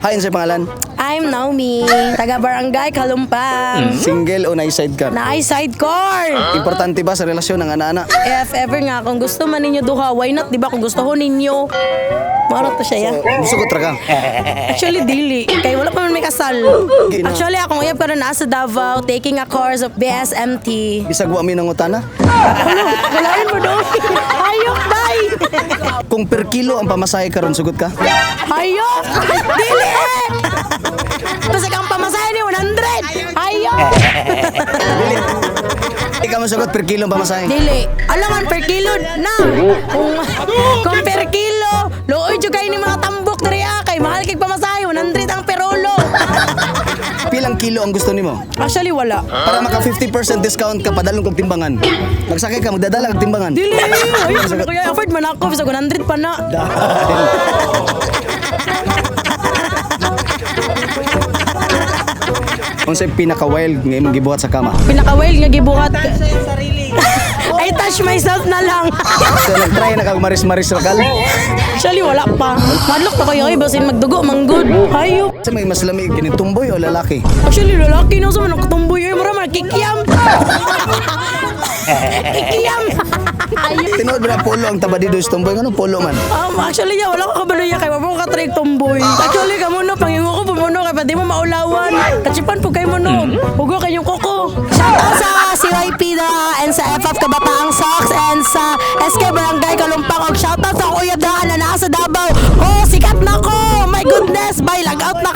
Hi, ano sa pangalan? I'm Naomi, taga Barangay Kalumpang. Single o na-side ka? Naay sidecar. Importante ba sa relasyon ng ana-ana? If ever nga, kung gusto man ninyo duha, why not? Diba kung gusto ho ninyo, marot to siya ya. Gusto ko ka. Actually, dili. Kaya wala pa man may kasal. Actually, akong uyab ka na nasa Davao, taking a course of BSMT. Bisag wa mi ng utana? Walain mo doon. Hayop, bye! Kung per kilo ang pamasahe karon sugot ka? Hayop! Dili! Basta kang pamasahe ni 100! Hayop! Dili. Ikaw mo sugot per kilo ang pamasahe. Dili. Alangan per kilo na. Kung per kilo, looy jud kay ni mga tambok diri kay mahal kay pamasahe 100 ang perolo. Pilang kilo ang gusto nimo? Actually wala. Para maka 50% discount ka padalong kog timbangan. Magsakay ka magdadala kag timbangan. Dili. Ay, kaya afford man ako sa 100 pa na. Unsay pinaka-wild nga imong gibuhat sa kama? Pinaka-wild nga gibuhat. I touch myself na lang. So nag-try na kag maris-maris rakal? Actually wala pa. Madlok pa kayo basin magdugo manggod. Hayop. Sa may mas lamig kini tumboy o lalaki? Actually lalaki na sa man nakatumboy ay mura man kikiam. Kikiam. Tinuod ba na polo ang tabadido sa tumboy? Ano polo man? Actually ya wala ko kabalo ya kay wala ko ka-try tomboy. Actually kamo no pangingo ko pumuno kay pati mo maulawan. Katsipan po kay mo no. Hugo kayong koko. Shout out sa CYP na and sa FF Kabataang Socks and sa SK Barangay Kalumpang og shout out sa Kuya Daan na nasa Davao. Oh, sikat na ko. My goodness, bye lag out na